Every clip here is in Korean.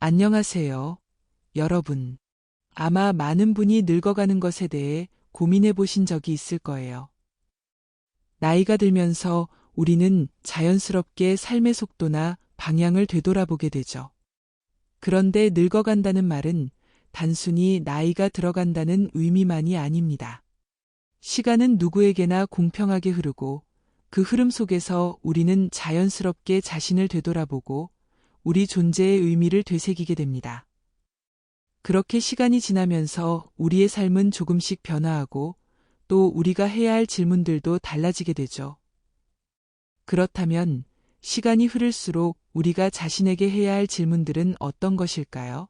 안녕하세요, 여러분. 아마 많은 분이 늙어가는 것에 대해 고민해 보신 적이 있을 거예요. 나이가 들면서 우리는 자연스럽게 삶의 속도나 방향을 되돌아보게 되죠. 그런데 늙어간다는 말은 단순히 나이가 들어간다는 의미만이 아닙니다. 시간은 누구에게나 공평하게 흐르고 그 흐름 속에서 우리는 자연스럽게 자신을 되돌아보고 우리 존재의 의미를 되새기게 됩니다. 그렇게 시간이 지나면서 우리의 삶은 조금씩 변화하고 또 우리가 해야 할 질문들도 달라지게 되죠. 그렇다면 시간이 흐를수록 우리가 자신에게 해야 할 질문들은 어떤 것일까요?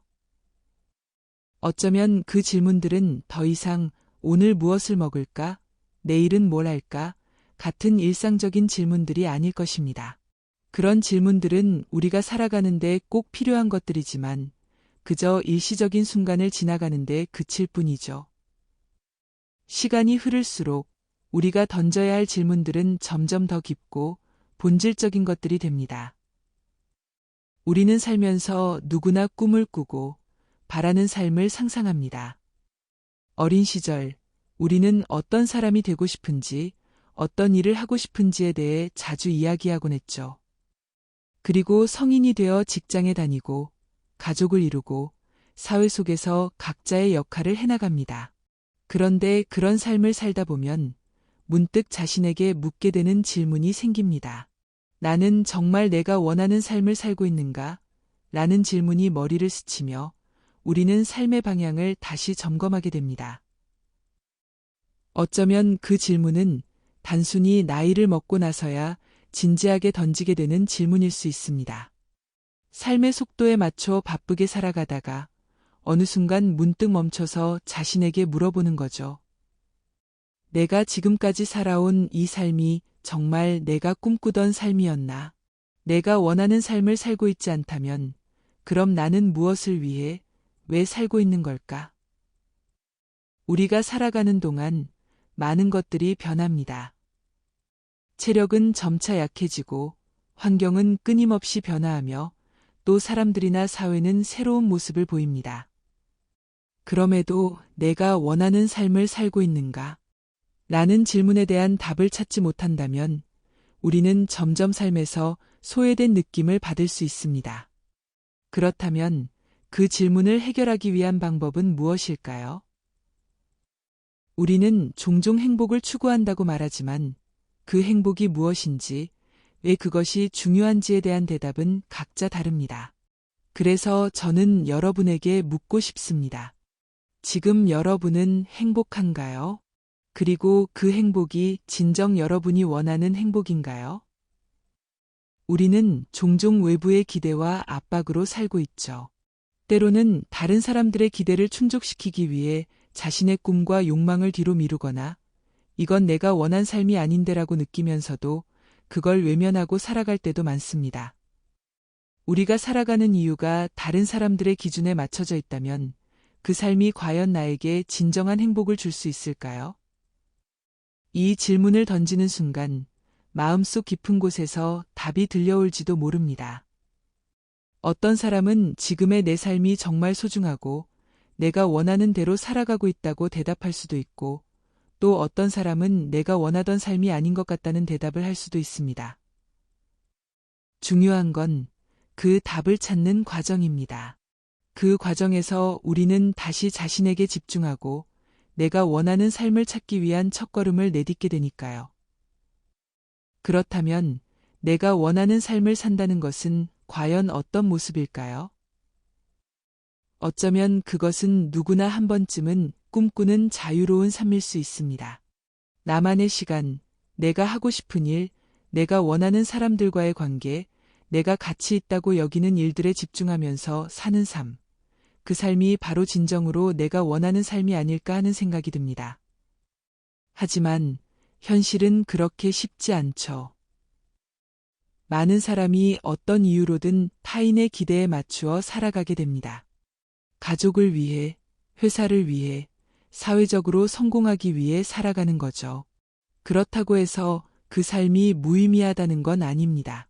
어쩌면 그 질문들은 더 이상 오늘 무엇을 먹을까? 내일은 뭘 할까? 같은 일상적인 질문들이 아닐 것입니다. 그런 질문들은 우리가 살아가는데 꼭 필요한 것들이지만 그저 일시적인 순간을 지나가는데 그칠 뿐이죠. 시간이 흐를수록 우리가 던져야 할 질문들은 점점 더 깊고 본질적인 것들이 됩니다. 우리는 살면서 누구나 꿈을 꾸고 바라는 삶을 상상합니다. 어린 시절, 우리는 어떤 사람이 되고 싶은지, 어떤 일을 하고 싶은지에 대해 자주 이야기하곤 했죠. 그리고 성인이 되어 직장에 다니고, 가족을 이루고, 사회 속에서 각자의 역할을 해나갑니다. 그런데 그런 삶을 살다 보면 문득 자신에게 묻게 되는 질문이 생깁니다. 나는 정말 내가 원하는 삶을 살고 있는가? 라는 질문이 머리를 스치며 우리는 삶의 방향을 다시 점검하게 됩니다. 어쩌면 그 질문은 단순히 나이를 먹고 나서야 진지하게 던지게 되는 질문일 수 있습니다. 삶의 속도에 맞춰 바쁘게 살아가다가 어느 순간 문득 멈춰서 자신에게 물어보는 거죠. 내가 지금까지 살아온 이 삶이 정말 내가 꿈꾸던 삶이었나? 내가 원하는 삶을 살고 있지 않다면 그럼 나는 무엇을 위해, 왜 살고 있는 걸까? 우리가 살아가는 동안 많은 것들이 변합니다. 체력은 점차 약해지고 환경은 끊임없이 변화하며 또 사람들이나 사회는 새로운 모습을 보입니다. 그럼에도 내가 원하는 삶을 살고 있는가? 라는 질문에 대한 답을 찾지 못한다면 우리는 점점 삶에서 소외된 느낌을 받을 수 있습니다. 그렇다면 그 질문을 해결하기 위한 방법은 무엇일까요? 우리는 종종 행복을 추구한다고 말하지만 그 행복이 무엇인지, 왜 그것이 중요한지에 대한 대답은 각자 다릅니다. 그래서 저는 여러분에게 묻고 싶습니다. 지금 여러분은 행복한가요? 그리고 그 행복이 진정 여러분이 원하는 행복인가요? 우리는 종종 외부의 기대와 압박으로 살고 있죠. 때로는 다른 사람들의 기대를 충족시키기 위해 자신의 꿈과 욕망을 뒤로 미루거나 이건 내가 원한 삶이 아닌데라고 느끼면서도 그걸 외면하고 살아갈 때도 많습니다. 우리가 살아가는 이유가 다른 사람들의 기준에 맞춰져 있다면 그 삶이 과연 나에게 진정한 행복을 줄 수 있을까요? 이 질문을 던지는 순간 마음속 깊은 곳에서 답이 들려올지도 모릅니다. 어떤 사람은 지금의 내 삶이 정말 소중하고 내가 원하는 대로 살아가고 있다고 대답할 수도 있고 또 어떤 사람은 내가 원하던 삶이 아닌 것 같다는 대답을 할 수도 있습니다. 중요한 건 그 답을 찾는 과정입니다. 그 과정에서 우리는 다시 자신에게 집중하고 내가 원하는 삶을 찾기 위한 첫걸음을 내딛게 되니까요. 그렇다면 내가 원하는 삶을 산다는 것은 과연 어떤 모습일까요? 어쩌면 그것은 누구나 한 번쯤은 꿈꾸는 자유로운 삶일 수 있습니다. 나만의 시간, 내가 하고 싶은 일, 내가 원하는 사람들과의 관계, 내가 가치 있다고 여기는 일들에 집중하면서 사는 삶. 그 삶이 바로 진정으로 내가 원하는 삶이 아닐까 하는 생각이 듭니다. 하지만 현실은 그렇게 쉽지 않죠. 많은 사람이 어떤 이유로든 타인의 기대에 맞추어 살아가게 됩니다. 가족을 위해, 회사를 위해, 사회적으로 성공하기 위해 살아가는 거죠. 그렇다고 해서 그 삶이 무의미하다는 건 아닙니다.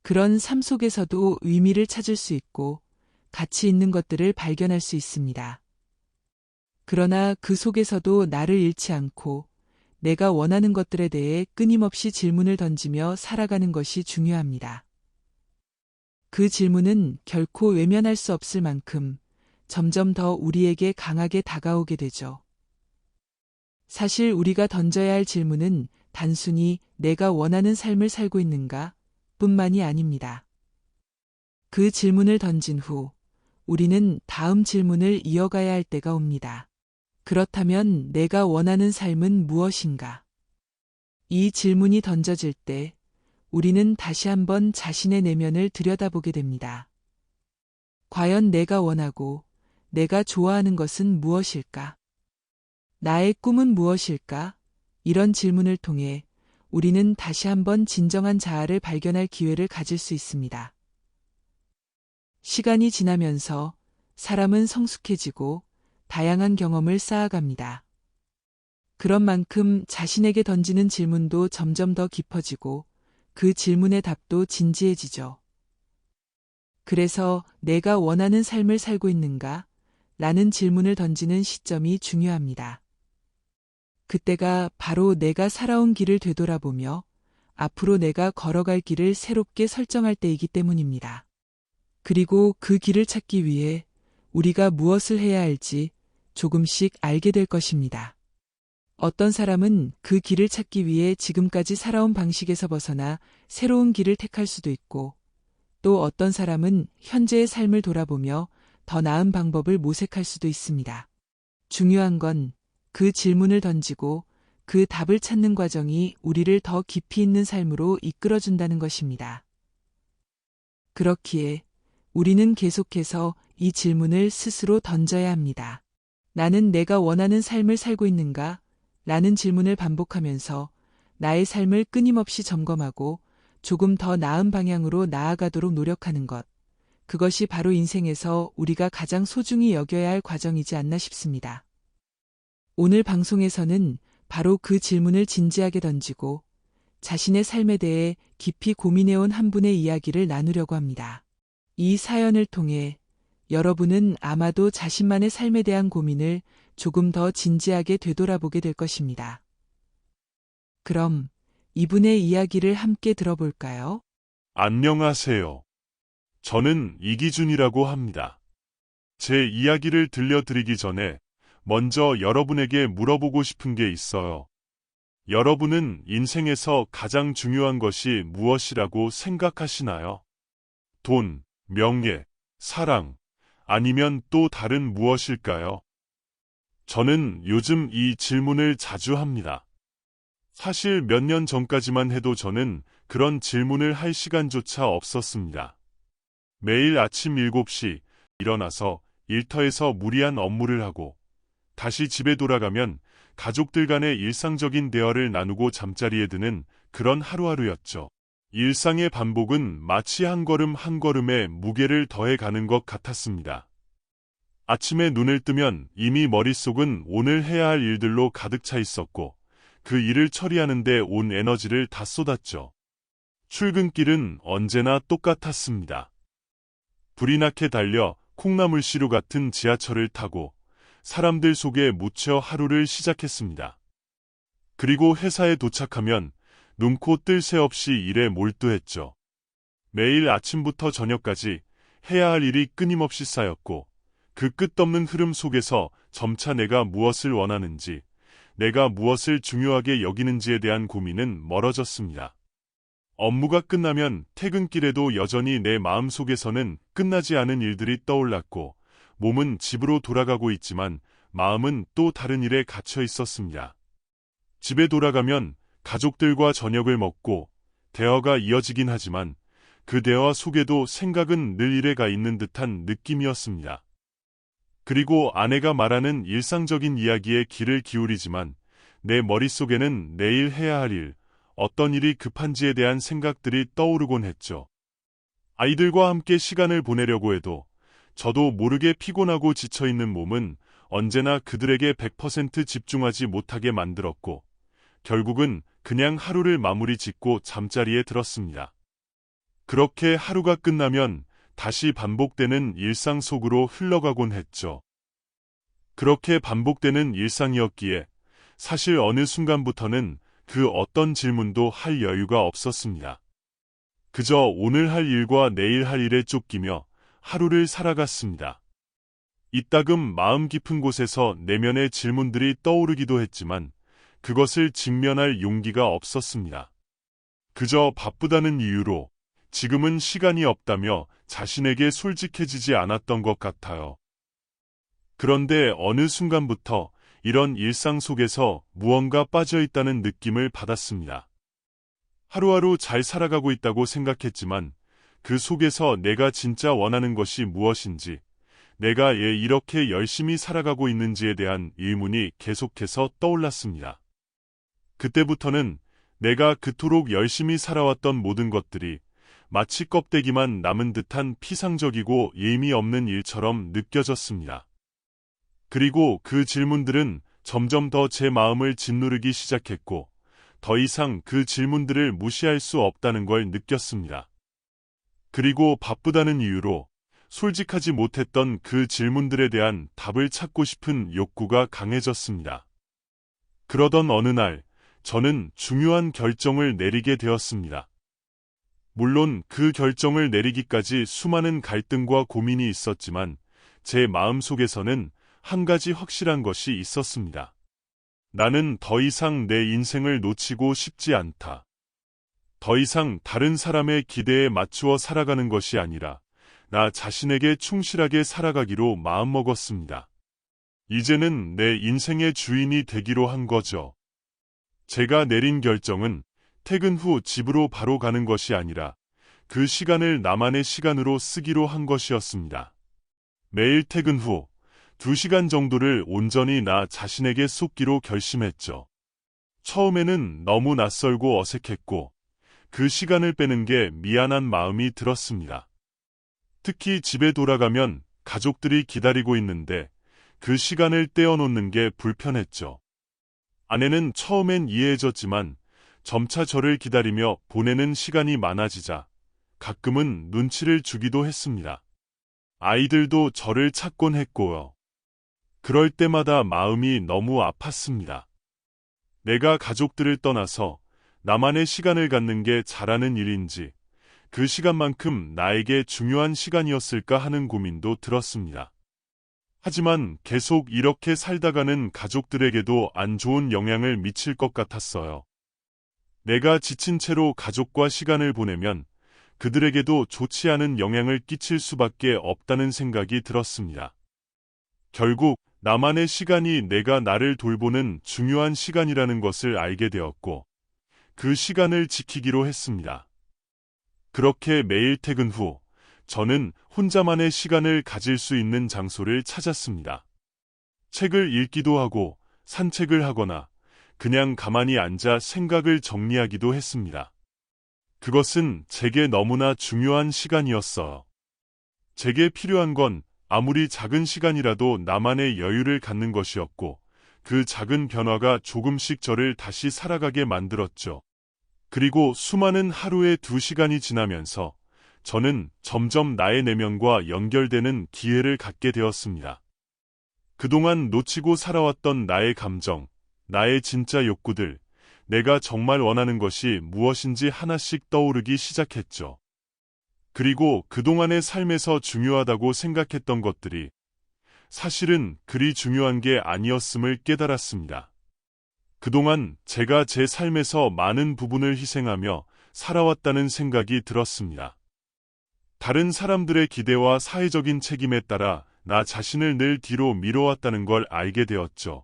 그런 삶 속에서도 의미를 찾을 수 있고 가치 있는 것들을 발견할 수 있습니다. 그러나 그 속에서도 나를 잃지 않고 내가 원하는 것들에 대해 끊임없이 질문을 던지며 살아가는 것이 중요합니다. 그 질문은 결코 외면할 수 없을 만큼 점점 더 우리에게 강하게 다가오게 되죠. 사실 우리가 던져야 할 질문은 단순히 내가 원하는 삶을 살고 있는가 뿐만이 아닙니다. 그 질문을 던진 후 우리는 다음 질문을 이어가야 할 때가 옵니다. 그렇다면 내가 원하는 삶은 무엇인가? 이 질문이 던져질 때 우리는 다시 한번 자신의 내면을 들여다보게 됩니다. 과연 내가 원하고 내가 좋아하는 것은 무엇일까? 나의 꿈은 무엇일까? 이런 질문을 통해 우리는 다시 한번 진정한 자아를 발견할 기회를 가질 수 있습니다. 시간이 지나면서 사람은 성숙해지고 다양한 경험을 쌓아갑니다. 그런 만큼 자신에게 던지는 질문도 점점 더 깊어지고 그 질문의 답도 진지해지죠. 그래서 내가 원하는 삶을 살고 있는가? 라는 질문을 던지는 시점이 중요합니다. 그때가 바로 내가 살아온 길을 되돌아보며 앞으로 내가 걸어갈 길을 새롭게 설정할 때이기 때문입니다. 그리고 그 길을 찾기 위해 우리가 무엇을 해야 할지 조금씩 알게 될 것입니다. 어떤 사람은 그 길을 찾기 위해 지금까지 살아온 방식에서 벗어나 새로운 길을 택할 수도 있고, 또 어떤 사람은 현재의 삶을 돌아보며 더 나은 방법을 모색할 수도 있습니다. 중요한 건 그 질문을 던지고 그 답을 찾는 과정이 우리를 더 깊이 있는 삶으로 이끌어준다는 것입니다. 그렇기에 우리는 계속해서 이 질문을 스스로 던져야 합니다. 나는 내가 원하는 삶을 살고 있는가? 라는 질문을 반복하면서 나의 삶을 끊임없이 점검하고 조금 더 나은 방향으로 나아가도록 노력하는 것. 그것이 바로 인생에서 우리가 가장 소중히 여겨야 할 과정이지 않나 싶습니다. 오늘 방송에서는 바로 그 질문을 진지하게 던지고 자신의 삶에 대해 깊이 고민해온 한 분의 이야기를 나누려고 합니다. 이 사연을 통해 여러분은 아마도 자신만의 삶에 대한 고민을 조금 더 진지하게 되돌아보게 될 것입니다. 그럼 이분의 이야기를 함께 들어볼까요? 안녕하세요. 저는 이기준이라고 합니다. 제 이야기를 들려드리기 전에 먼저 여러분에게 물어보고 싶은 게 있어요. 여러분은 인생에서 가장 중요한 것이 무엇이라고 생각하시나요? 돈, 명예, 사랑, 아니면 또 다른 무엇일까요? 저는 요즘 이 질문을 자주 합니다. 사실 몇 년 전까지만 해도 저는 그런 질문을 할 시간조차 없었습니다. 매일 아침 7시 일어나서 일터에서 무리한 업무를 하고 다시 집에 돌아가면 가족들 간의 일상적인 대화를 나누고 잠자리에 드는 그런 하루하루였죠. 일상의 반복은 마치 한 걸음 한 걸음에 무게를 더해가는 것 같았습니다. 아침에 눈을 뜨면 이미 머릿속은 오늘 해야 할 일들로 가득 차 있었고 그 일을 처리하는 데 온 에너지를 다 쏟았죠. 출근길은 언제나 똑같았습니다. 불이 나게 달려 콩나물시루 같은 지하철을 타고 사람들 속에 묻혀 하루를 시작했습니다. 그리고 회사에 도착하면 눈코 뜰 새 없이 일에 몰두했죠. 매일 아침부터 저녁까지 해야 할 일이 끊임없이 쌓였고 그 끝없는 흐름 속에서 점차 내가 무엇을 원하는지, 내가 무엇을 중요하게 여기는지에 대한 고민은 멀어졌습니다. 업무가 끝나면 퇴근길에도 여전히 내 마음속에서는 끝나지 않은 일들이 떠올랐고 몸은 집으로 돌아가고 있지만 마음은 또 다른 일에 갇혀 있었습니다. 집에 돌아가면 가족들과 저녁을 먹고 대화가 이어지긴 하지만 그 대화 속에도 생각은 늘 일에 가 있는 듯한 느낌이었습니다. 그리고 아내가 말하는 일상적인 이야기에 귀를 기울이지만 내 머릿속에는 내일 해야 할 일, 어떤 일이 급한지에 대한 생각들이 떠오르곤 했죠. 아이들과 함께 시간을 보내려고 해도 저도 모르게 피곤하고 지쳐있는 몸은 언제나 그들에게 100% 집중하지 못하게 만들었고 결국은 그냥 하루를 마무리 짓고 잠자리에 들었습니다. 그렇게 하루가 끝나면 다시 반복되는 일상 속으로 흘러가곤 했죠. 그렇게 반복되는 일상이었기에 사실 어느 순간부터는 그 어떤 질문도 할 여유가 없었습니다. 그저 오늘 할 일과 내일 할 일에 쫓기며 하루를 살아갔습니다. 이따금 마음 깊은 곳에서 내면의 질문들이 떠오르기도 했지만 그것을 직면할 용기가 없었습니다. 그저 바쁘다는 이유로 지금은 시간이 없다며 자신에게 솔직해지지 않았던 것 같아요. 그런데 어느 순간부터 이런 일상 속에서 무언가 빠져 있다는 느낌을 받았습니다. 하루하루 잘 살아가고 있다고 생각했지만 그 속에서 내가 진짜 원하는 것이 무엇인지, 내가 왜 이렇게 열심히 살아가고 있는지에 대한 의문이 계속해서 떠올랐습니다. 그때부터는 내가 그토록 열심히 살아왔던 모든 것들이 마치 껍데기만 남은 듯한 피상적이고 의미 없는 일처럼 느껴졌습니다. 그리고 그 질문들은 점점 더 제 마음을 짓누르기 시작했고, 더 이상 그 질문들을 무시할 수 없다는 걸 느꼈습니다. 그리고 바쁘다는 이유로 솔직하지 못했던 그 질문들에 대한 답을 찾고 싶은 욕구가 강해졌습니다. 그러던 어느 날, 저는 중요한 결정을 내리게 되었습니다. 물론 그 결정을 내리기까지 수많은 갈등과 고민이 있었지만 제 마음속에서는 한 가지 확실한 것이 있었습니다. 나는 더 이상 내 인생을 놓치고 싶지 않다. 더 이상 다른 사람의 기대에 맞추어 살아가는 것이 아니라 나 자신에게 충실하게 살아가기로 마음먹었습니다. 이제는 내 인생의 주인이 되기로 한 거죠. 제가 내린 결정은 퇴근 후 집으로 바로 가는 것이 아니라 그 시간을 나만의 시간으로 쓰기로 한 것이었습니다. 매일 퇴근 후 2시간 정도를 온전히 나 자신에게 쏟기로 결심했죠. 처음에는 너무 낯설고 어색했고 그 시간을 빼는 게 미안한 마음이 들었습니다. 특히 집에 돌아가면 가족들이 기다리고 있는데 그 시간을 떼어놓는 게 불편했죠. 아내는 처음엔 이해해줬지만 점차 저를 기다리며 보내는 시간이 많아지자 가끔은 눈치를 주기도 했습니다. 아이들도 저를 찾곤 했고요. 그럴 때마다 마음이 너무 아팠습니다. 내가 가족들을 떠나서 나만의 시간을 갖는 게 잘하는 일인지, 그 시간만큼 나에게 중요한 시간이었을까 하는 고민도 들었습니다. 하지만 계속 이렇게 살다가는 가족들에게도 안 좋은 영향을 미칠 것 같았어요. 내가 지친 채로 가족과 시간을 보내면 그들에게도 좋지 않은 영향을 끼칠 수밖에 없다는 생각이 들었습니다. 결국 나만의 시간이 내가 나를 돌보는 중요한 시간이라는 것을 알게 되었고, 그 시간을 지키기로 했습니다. 그렇게 매일 퇴근 후 저는 혼자만의 시간을 가질 수 있는 장소를 찾았습니다. 책을 읽기도 하고 산책을 하거나 그냥 가만히 앉아 생각을 정리하기도 했습니다. 그것은 제게 너무나 중요한 시간이었어요. 제게 필요한 건 아무리 작은 시간이라도 나만의 여유를 갖는 것이었고, 그 작은 변화가 조금씩 저를 다시 살아가게 만들었죠. 그리고 수많은 하루의 2시간이 지나면서 저는 점점 나의 내면과 연결되는 기회를 갖게 되었습니다. 그동안 놓치고 살아왔던 나의 감정, 나의 진짜 욕구들, 내가 정말 원하는 것이 무엇인지 하나씩 떠오르기 시작했죠. 그리고 그동안의 삶에서 중요하다고 생각했던 것들이 사실은 그리 중요한 게 아니었음을 깨달았습니다. 그동안 제가 제 삶에서 많은 부분을 희생하며 살아왔다는 생각이 들었습니다. 다른 사람들의 기대와 사회적인 책임에 따라 나 자신을 늘 뒤로 미뤄왔다는 걸 알게 되었죠.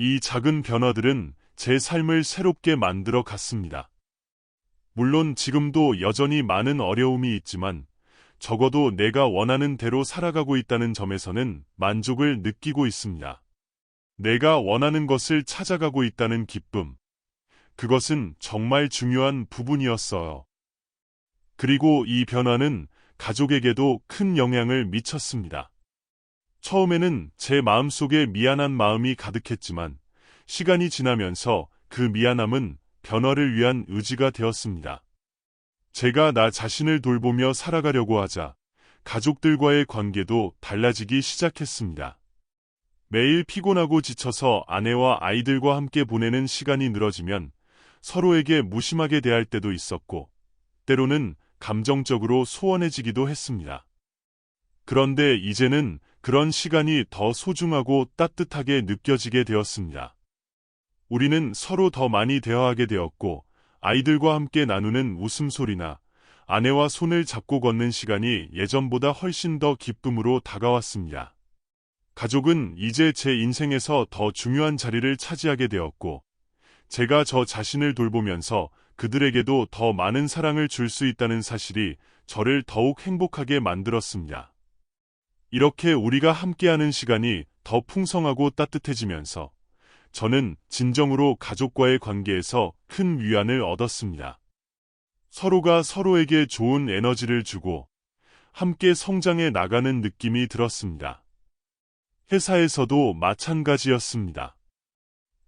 이 작은 변화들은 제 삶을 새롭게 만들어 갔습니다. 물론 지금도 여전히 많은 어려움이 있지만 적어도 내가 원하는 대로 살아가고 있다는 점에서는 만족을 느끼고 있습니다. 내가 원하는 것을 찾아가고 있다는 기쁨. 그것은 정말 중요한 부분이었어요. 그리고 이 변화는 가족에게도 큰 영향을 미쳤습니다. 처음에는 제 마음속에 미안한 마음이 가득했지만 시간이 지나면서 그 미안함은 변화를 위한 의지가 되었습니다. 제가 나 자신을 돌보며 살아가려고 하자 가족들과의 관계도 달라지기 시작했습니다. 매일 피곤하고 지쳐서 아내와 아이들과 함께 보내는 시간이 늘어지면 서로에게 무심하게 대할 때도 있었고, 때로는 감정적으로 소원해지기도 했습니다. 그런데 이제는 그런 시간이 더 소중하고 따뜻하게 느껴지게 되었습니다. 우리는 서로 더 많이 대화하게 되었고, 아이들과 함께 나누는 웃음소리나 아내와 손을 잡고 걷는 시간이 예전보다 훨씬 더 기쁨으로 다가왔습니다. 가족은 이제 제 인생에서 더 중요한 자리를 차지하게 되었고, 제가 저 자신을 돌보면서 그들에게도 더 많은 사랑을 줄 수 있다는 사실이 저를 더욱 행복하게 만들었습니다. 이렇게 우리가 함께하는 시간이 더 풍성하고 따뜻해지면서 저는 진정으로 가족과의 관계에서 큰 위안을 얻었습니다. 서로가 서로에게 좋은 에너지를 주고 함께 성장해 나가는 느낌이 들었습니다. 회사에서도 마찬가지였습니다.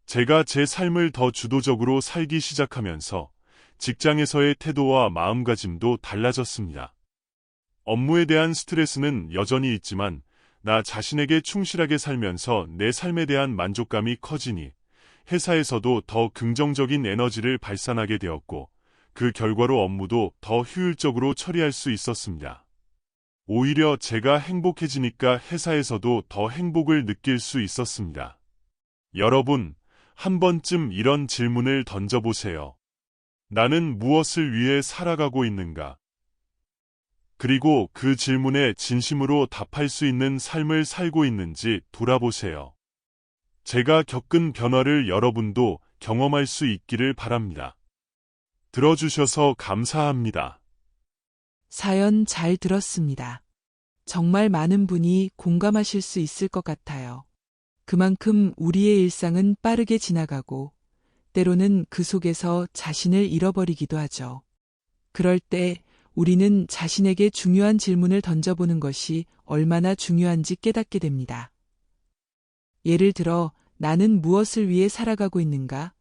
제가 제 삶을 더 주도적으로 살기 시작하면서 직장에서의 태도와 마음가짐도 달라졌습니다. 업무에 대한 스트레스는 여전히 있지만 나 자신에게 충실하게 살면서 내 삶에 대한 만족감이 커지니 회사에서도 더 긍정적인 에너지를 발산하게 되었고 그 결과로 업무도 더 효율적으로 처리할 수 있었습니다. 오히려 제가 행복해지니까 회사에서도 더 행복을 느낄 수 있었습니다. 여러분, 한 번쯤 이런 질문을 던져보세요. 나는 무엇을 위해 살아가고 있는가? 그리고 그 질문에 진심으로 답할 수 있는 삶을 살고 있는지 돌아보세요. 제가 겪은 변화를 여러분도 경험할 수 있기를 바랍니다. 들어주셔서 감사합니다. 사연 잘 들었습니다. 정말 많은 분이 공감하실 수 있을 것 같아요. 그만큼 우리의 일상은 빠르게 지나가고 때로는 그 속에서 자신을 잃어버리기도 하죠. 그럴 때 우리는 자신에게 중요한 질문을 던져보는 것이 얼마나 중요한지 깨닫게 됩니다. 예를 들어, 나는 무엇을 위해 살아가고 있는가?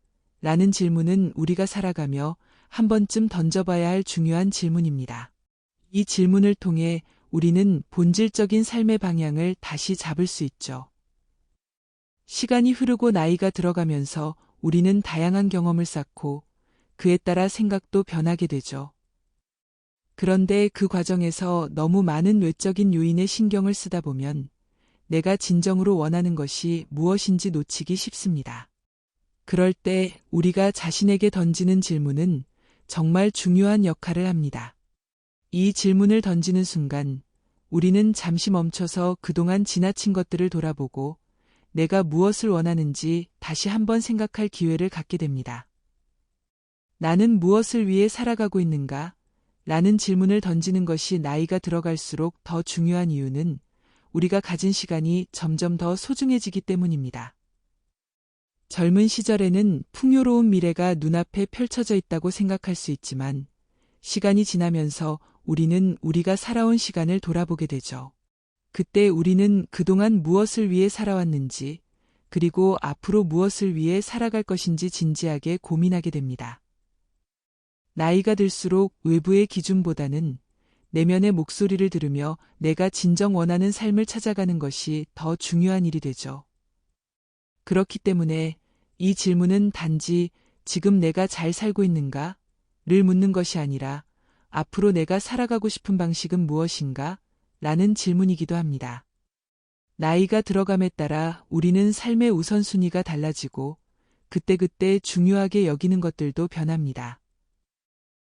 라는 질문은 우리가 살아가며 한 번쯤 던져봐야 할 중요한 질문입니다. 이 질문을 통해 우리는 본질적인 삶의 방향을 다시 잡을 수 있죠. 시간이 흐르고 나이가 들어가면서 우리는 다양한 경험을 쌓고 그에 따라 생각도 변하게 되죠. 그런데 그 과정에서 너무 많은 외적인 요인에 신경을 쓰다 보면 내가 진정으로 원하는 것이 무엇인지 놓치기 쉽습니다. 그럴 때 우리가 자신에게 던지는 질문은 정말 중요한 역할을 합니다. 이 질문을 던지는 순간 우리는 잠시 멈춰서 그동안 지나친 것들을 돌아보고 내가 무엇을 원하는지 다시 한번 생각할 기회를 갖게 됩니다. 나는 무엇을 위해 살아가고 있는가? 라는 질문을 던지는 것이 나이가 들어갈수록 더 중요한 이유는 우리가 가진 시간이 점점 더 소중해지기 때문입니다. 젊은 시절에는 풍요로운 미래가 눈앞에 펼쳐져 있다고 생각할 수 있지만 시간이 지나면서 우리는 우리가 살아온 시간을 돌아보게 되죠. 그때 우리는 그동안 무엇을 위해 살아왔는지 그리고 앞으로 무엇을 위해 살아갈 것인지 진지하게 고민하게 됩니다. 나이가 들수록 외부의 기준보다는 내면의 목소리를 들으며 내가 진정 원하는 삶을 찾아가는 것이 더 중요한 일이 되죠. 그렇기 때문에 이 질문은 단지 지금 내가 잘 살고 있는가? 를 묻는 것이 아니라 앞으로 내가 살아가고 싶은 방식은 무엇인가? 라는 질문이기도 합니다. 나이가 들어감에 따라 우리는 삶의 우선순위가 달라지고 그때그때 중요하게 여기는 것들도 변합니다.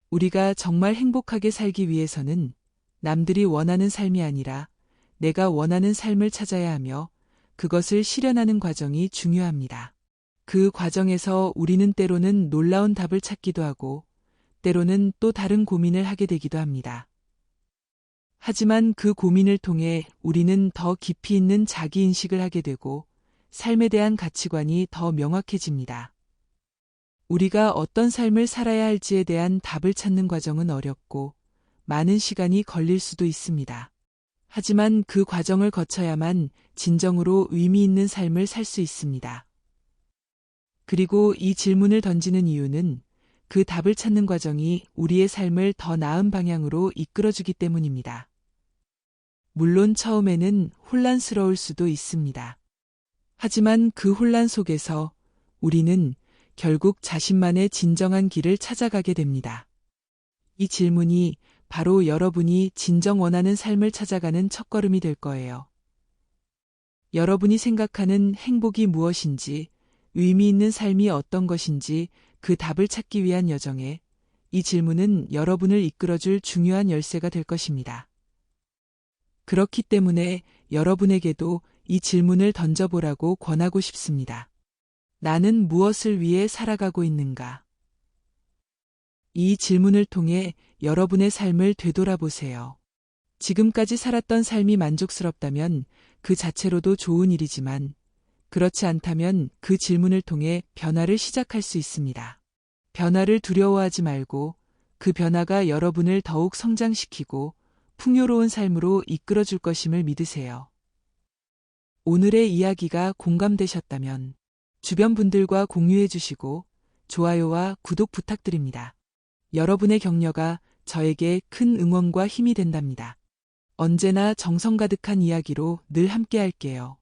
우리가 정말 행복하게 살기 위해서는 남들이 원하는 삶이 아니라 내가 원하는 삶을 찾아야 하며 그것을 실현하는 과정이 중요합니다. 그 과정에서 우리는 때로는 놀라운 답을 찾기도 하고 때로는 또 다른 고민을 하게 되기도 합니다. 하지만 그 고민을 통해 우리는 더 깊이 있는 자기인식을 하게 되고 삶에 대한 가치관이 더 명확해집니다. 우리가 어떤 삶을 살아야 할지에 대한 답을 찾는 과정은 어렵고 많은 시간이 걸릴 수도 있습니다. 하지만 그 과정을 거쳐야만 진정으로 의미 있는 삶을 살 수 있습니다. 그리고 이 질문을 던지는 이유는 그 답을 찾는 과정이 우리의 삶을 더 나은 방향으로 이끌어주기 때문입니다. 물론 처음에는 혼란스러울 수도 있습니다. 하지만 그 혼란 속에서 우리는 결국 자신만의 진정한 길을 찾아가게 됩니다. 이 질문이 바로 여러분이 진정 원하는 삶을 찾아가는 첫걸음이 될 거예요. 여러분이 생각하는 행복이 무엇인지, 의미 있는 삶이 어떤 것인지 그 답을 찾기 위한 여정에 이 질문은 여러분을 이끌어줄 중요한 열쇠가 될 것입니다. 그렇기 때문에 여러분에게도 이 질문을 던져보라고 권하고 싶습니다. 나는 무엇을 위해 살아가고 있는가? 이 질문을 통해 여러분의 삶을 되돌아보세요. 지금까지 살았던 삶이 만족스럽다면 그 자체로도 좋은 일이지만 그렇지 않다면 그 질문을 통해 변화를 시작할 수 있습니다. 변화를 두려워하지 말고 그 변화가 여러분을 더욱 성장시키고 풍요로운 삶으로 이끌어줄 것임을 믿으세요. 오늘의 이야기가 공감되셨다면 주변 분들과 공유해 주시고 좋아요와 구독 부탁드립니다. 여러분의 격려가 저에게 큰 응원과 힘이 된답니다. 언제나 정성 가득한 이야기로 늘 함께 할게요.